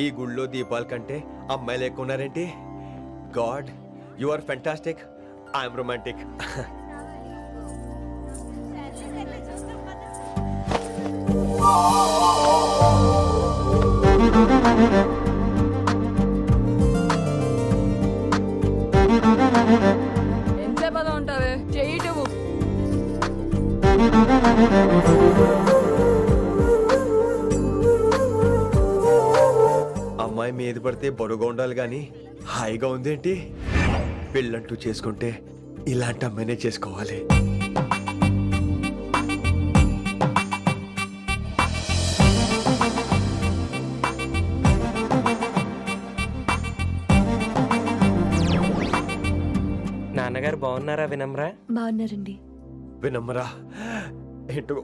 ఈ గుళ్ళో దీపాల కంటే అమ్మాయిలు ఎక్కువ ఉన్నారేంటి? God, you are fantastic. I'm romantic. ఎంతసేపు అలా ఉంటావే? చెయ్యటవు. అమ్మాయి మీద పడితే బరువుగా ఉండాలి గాని హాయిగా ఉందేంటి? పెళ్ళంటూ చేసుకుంటే ఇలాంటి అమ్మాయినే చేసుకోవాలి. నాన్నగారు బాగున్నారా వినమ్రా? బాగున్నారండి. వినమ్రా ఏంటో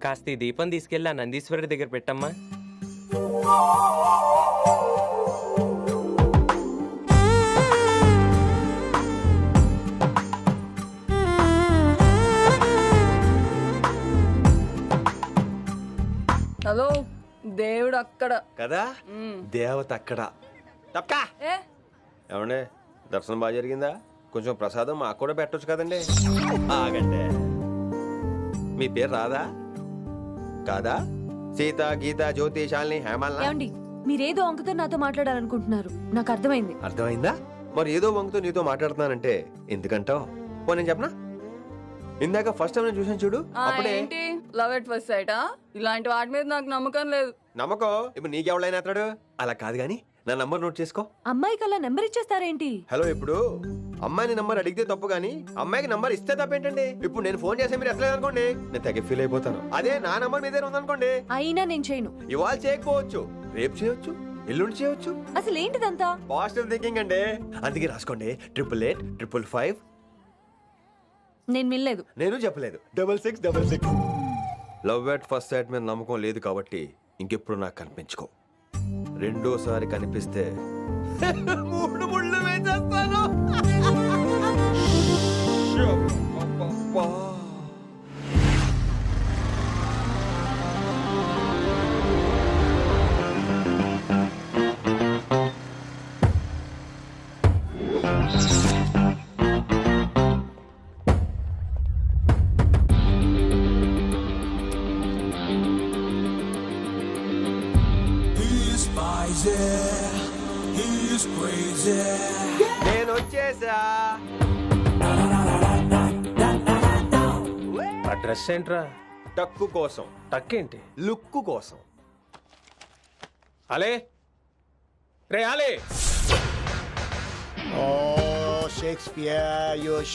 కాస్త ఈ దీపం తీసుకెళ్ళి ఆ నందీశ్వరుడి దగ్గర పెట్టమ్మా. హలో, దేవుడు అక్కడ. కదా, దేవత అక్కడ. తప్పకా ఏ ఏమండే, దర్శనం బాగా జరిగిందా? కొంచెం ప్రసాదం మాకు కూడా పెట్టొచ్చు కదండి. ఆగండి, మీ పేరు రాదా? కాదా? సీత, గీత, జ్యోతి, శాలిని, హేమల్. ఏమండి, మీరేదో అంకుతో నాతో మాట్లాడాలనుకుంటున్నారు. నాకు అర్థమైంది. అర్థమైందా? మరి ఏదో వంగుతో నీతో మాట్లాడుతున్నానంటే ఎందుకంటావు? పో నేను చెప్పనా? ఇందాక ఫస్ట్ టైం నేను చూసాను చూడు, అప్పుడే. ఏంటి లవ్ ఎట్ ఫస్ట్ సైటా? ఇలాంటి వాటి మీద నాకు నమ్మకం లేదు. నమ్మకం ఇప్పుడు నీకెవడైనా అతడు? అలా కాదు గాని నా నంబర్ నోట్ చేసుకో. అమ్మాయికి అలా నెంబర్ ఇచ్చేస్తారేంటి? హలో, ఇప్పుడు అమ్మాయిని నంబర్ అడిగితే తప్పు గానీ అమ్మాయికి నంబర్ ఇస్తే తప్పేంటండి? ఇప్పుడు నేను ఫోన్ చేస్తే మీరు ఎట్లేదు అనుకోండి, నేను తెగ ఫీల్ అయిపోతాను. అదే నా నంబర్ మీదే ఉందనుకోండి, అయినా నేను చేయను. ఇవాళ చేయకపోవచ్చు, రేపు చేయొచ్చు, ఎల్లుండి చేయొచ్చు. అసలు ఏంటిదంతా? పాజిటివ్ థింకింగ్ అండి. అందుకే రాసుకోండి 888 నేను వినలేదు. నేను చెప్పలేదు 6666. లవ్ ఎట్ ఫస్ట్ సైట్ మీద నమ్మకం లేదు కాబట్టి ఇంకెప్పుడు నాకు కనిపించుకో. రెండోసారి కనిపిస్తే 3 ముళ్ళు వేసేస్తాను. నేను వచ్చేసా. ఆ డ్రెస్ ఏంట్రా? టక్కు కోసం, టక్కేంటి? లుక్కు కోసం. అలే రే అలే. Oh, Shakespeare, you're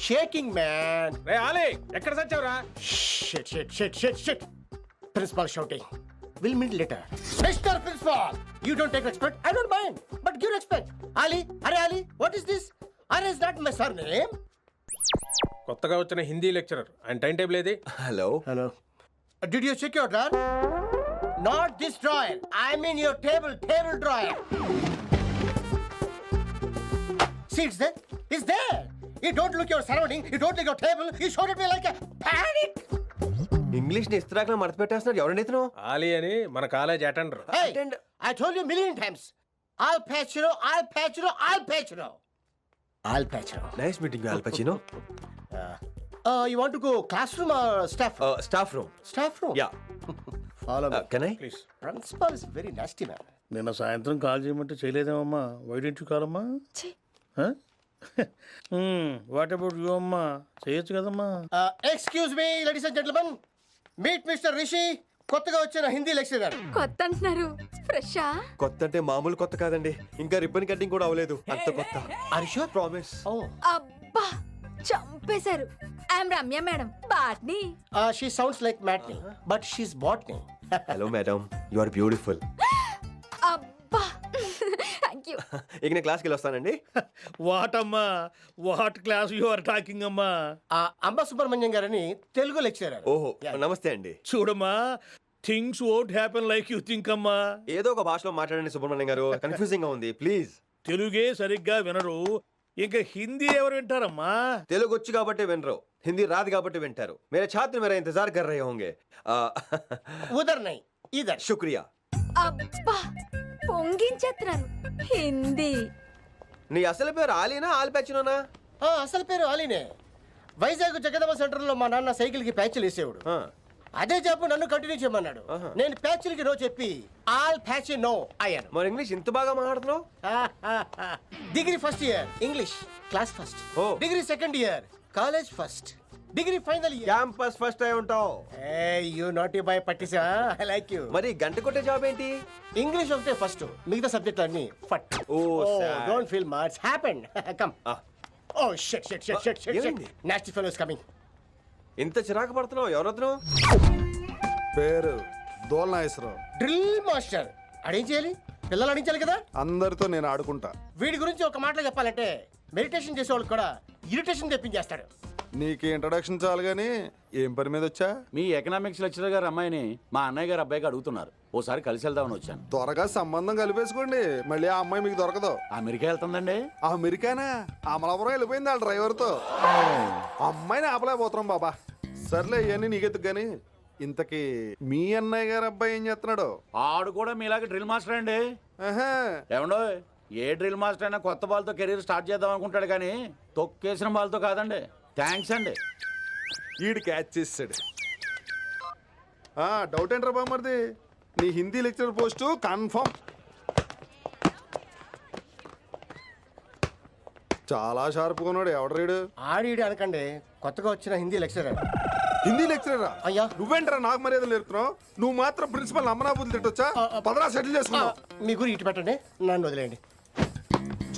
shaking, man. రే అలే, ఎక్కడ సచ్చావురా? Shit. Principal shouting. We'll meet later. Mr. Principal, you don't take respect. I don't mind, but give respect. Ali, what is this? Ali is not my surname. కొత్తగా వచ్చిన Hindi lecturer, ఆయన time table ఏది? Hello. Did you check your drawer? Not this drawer. I mean your table drawer. See, it's there. You don't look your surrounding. You don't look your table. You showed at me like a panic. English ని ఇస్త్రాకులో మడత పెట్టేస్తున్నాడు. ఎవరండి ఇతను? ఆలీ అని మన college attender. Hey, I told you a million times. I'll patch you. Nice meeting all పచినో. You want to go classroom or staff room? Staff room. Staff room? Yeah. Follow me. Can I? Please. Principal is very nasty man. నిన్న సాయంత్రం call చేయమంటే చేయలేదేమమ్మా? వైడెంట్ కాలమ్మా? What about you అమ్మా? చేయొచ్చు కదమ్మా. Excuse me, ladies and gentlemen. Meet Mr. Rishi. కొత్తగా వచ్చిన Hindi lecturer. కొత్త అంటున్నారు, ఫ్రెషా? కొత్త అంటే మామూలు కొత్త కాదండి, ఇంకా రిబ్బన్ కటింగ్ కూడా అవ్వలేదు, అంత కొత్త. Are you sure? Promise. Oh. అబ్బా, చంపేశారు. I'm Ramya madam, botany. She sounds like Matney, but she's botany. Hello madam, you are beautiful. అబ్బా, థ్యాంక్ యూ. ఇక నేను క్లాస్కి వెళ్ళి వస్తానండి. వాట్ అమ్మా? What class you are talking అమ్మా? అంబ సుబ్రహ్మణ్యం గారని తెలుగు లెక్చరర్. ఓహో, నమస్తే అండి. చూడమ్మా, things won't happen like you think అమ్మా. ఏదో ఒక భాషలో మాట్లాడండి సుబ్రహ్మణ్యం గారు, కన్ఫ్యూజింగ్ గా ఉంది, ప్లీజ్. తెలుగే సరిగ్గా వినరు, ఇంకా హిందీ ఎవరు వింటారమ్మా? తెలుగు వచ్చు కాబట్టి వినరు, హిందీ రాదు కాబట్టి వింటారు. मेरे छात्र मेरा इंतजार कर रहे होंगे. उधर नहीं, इधर. शुक्रिया. అబ్బా, పొంగించేస్తున్నారు హిందీ. నీ అసలు పేరు ఆలీనా ఆల్పచ్చినోనా? అసలు పేరు అలీనే. వైజాగ్ జగదమ్మ సెంటర్ లో మా నాన్న సైకిల్ కి ప్యాచ్లు వేసేవాడు. అదే జాబ్ నన్ను కంటిన్యూ చేయమన్నాడు. నేను ప్యాచ్లకి నో చెప్పి ఆల్ ప్యాచ్ నో అయ్యాను. మరి ఇంగ్లీష్ ఇంత బాగా మాట్లాడుతున్నావు? Degree first year English class first. Oh. Degree second year college first. Degree final year campus first అయి ఉంటావు. యూ నాట్ బాయ్ పట్టిసా. I like you. మరి గంట కొట్టే జాబ్ ఏంటి? ఇంగ్లీష్ ఒకటే ఫస్ట్, మిగతా సబ్జెక్ట్ అన్ని ఫట్. Oh, sad. Don't feel much happened. Come. Oh shit shit shit shit shit. ఏమైంది? Nasty fellows coming. ఇంత చిరాకు పడుతున్నావు? ఎవరొద్దు? పేరు దోల్నాగేశ్వరరావు. Drill master. అడేం చేయాలి? పిల్లలు అడించాలి కదా. అందరితో నేను ఆడుకుంటా. వీడి గురించి ఒక మాటలో చెప్పాలంటే మెడిటేషన్ చేసేవాళ్ళు కూడా ఇరిటేషన్ తెప్పించేస్తాడు. నీకు ఇంట్రడక్షన్ చాలు గానీ ఏం పని మీద వచ్చా? మీ ఎకనామిక్స్ లెక్చరర్ గారు అమ్మాయిని మా అన్నయ్య గారు అబ్బాయికి అడుగుతున్నారు. ఓసారి కలిసి వెళ్దామని వచ్చాను. త్వరగా సంబంధం కలిపేసుకోండి, మళ్ళీ ఆ అమ్మాయి మీకు దొరకదు. అమెరికా వెళ్తుందండి. అమెరికానా? అమలాపురం వెళ్ళిపోయింది వాళ్ళ డ్రైవర్తో. అమ్మాయిని ఆపలేకపోతున్నాం బాబా. సర్లే ఇవన్నీ నీకెత్తుకు గానీ ఇంతకీ మీ అన్నయ్య గారు అబ్బాయి ఏం చేస్తున్నాడు? ఆడు కూడా మీలాగే డ్రిల్ మాస్టర్ అండి. ఆహా. ఏమండో ఏ డ్రిల్ మాస్టర్ అయినా కొత్త బాల్తో కెరీర్ స్టార్ట్ చేద్దాం అనుకుంటాడు కానీ తొక్కేసిన బాల్తో కాదండి. థ్యాంక్స్ అండి. ఈడు క్యాచ్ చేసాడు. డౌట్ ఏంట్రా బామ్మర్ది? నీ హిందీ లెక్చరర్ పోస్టు కన్ఫర్మ్. చాలా షార్ప్గా ఉన్నాడు. ఎవడరీడు? ఆడిడి అనకండి, కొత్తగా వచ్చిన హిందీ లెక్చరర్. హిందీ లెక్చరరా? అయ్యా. నువ్వేంట్రా నాకు మర్యాదలు నేర్పుతున్నావు? నువ్వు మాత్రం ప్రిన్సిపల్ అమ్మనాబుద్ధి తిట్టొచ్చా? పదరా సెటిల్ చేసుకున్నావు. మీ గురి ఇటు పెట్టండి, నన్ను వదిలేయండి.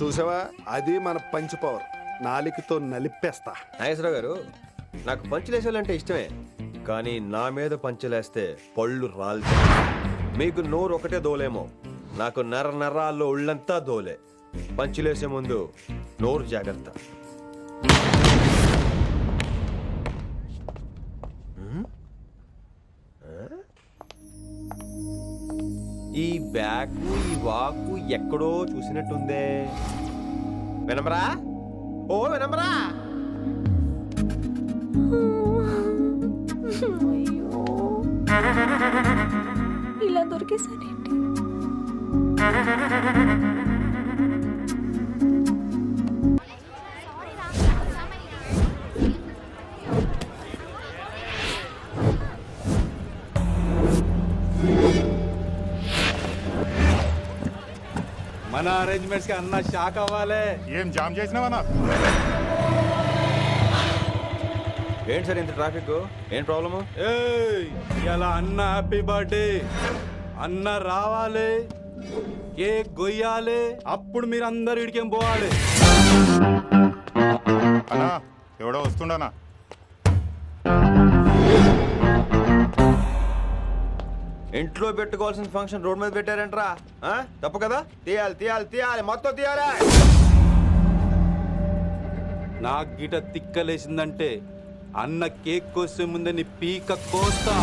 చూసావా, అది మన పంచ్ పవర్. నాలికతో నలిపేస్తా. నాగేశ్వరరావు గారు, నాకు పంచులేసాలంటే ఇష్టమే, కానీ నా మీద పంచులేస్తే పళ్ళు రాలుతాయి. మీకు నోరు ఒకటే దోలేమో, నాకు నర నరాల్లో ఒళ్ళంతా దోలే. పంచులేసే ముందు నోరు జాగ్రత్త. ఈ బ్యాగు ఈ వాకు ఎక్కడో చూసినట్టుందే. వినమరా? ఓ వినమరా? ఇలా దొరికేసానేంటి? మన అరేంజ్మెంట్స్ కి అన్న షాక్ అవ్వాలి. ఏం జామ్ చేసినావన్నా? ఏంటి సార్ ఇంత ట్రాఫిక్? ఏం ప్రాబ్లము? ఇలా అన్న హ్యాపీ బర్త్డే. అన్న రావాలి, కేక్ గొయ్యాలి, అప్పుడు మీరు అందరు ఇడికేం పోవాలి. అన్నా ఎవడో వస్తుండనా? ఇంట్లో పెట్టుకోవాల్సిన ఫంక్షన్ రోడ్ మీద పెట్టారంట్రా. తప్పు కదా? తీయాలి తీయాలి తీయాలి, మొత్తం తీయాలి. నాకు గిట తిక్కలేసిందంటే అన్న కేక్ కోసే ముందే నీ పీక కోస్తా.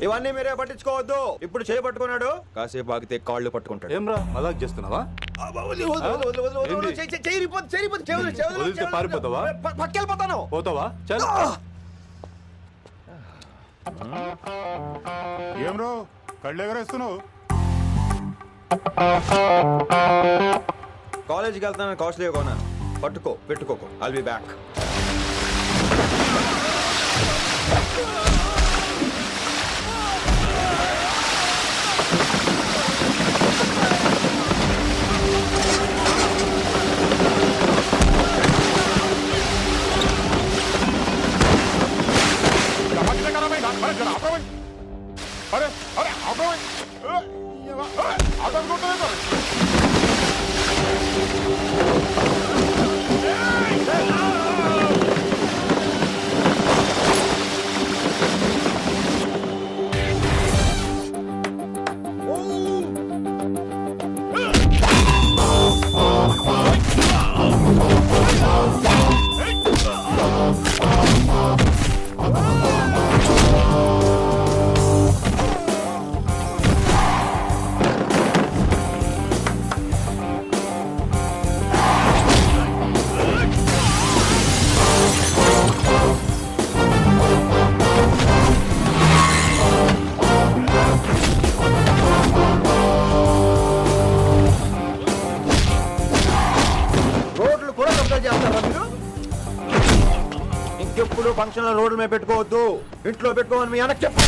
ఇవన్నీ మీరే పట్టించుకోవద్దు. ఇప్పుడు చేయి పట్టుకున్నాడు, కాసేపు ఆగితే కాళ్ళు పట్టుకుంటాడు. ఏమ్రా మజాక్ చేస్తున్నావా? వదిలితే పారిపోతావా? పక్కెళ్ళిపోతాను. పోతావా? చల్. ఏం రో కళ్ళు ఎగరేస్తున్నావు? కాలేజీకి వెళ్తానని కాస్ట్లీ కొనా. పట్టుకో, పెట్టుకోకు. I'll be back. అరే అరే ఇంకెప్పుడు ఫంక్షన్ రోడ్ల మీద పెట్టుకోవద్దు, ఇంట్లో పెట్టుకోమని మీ అన్నకి చెప్పు.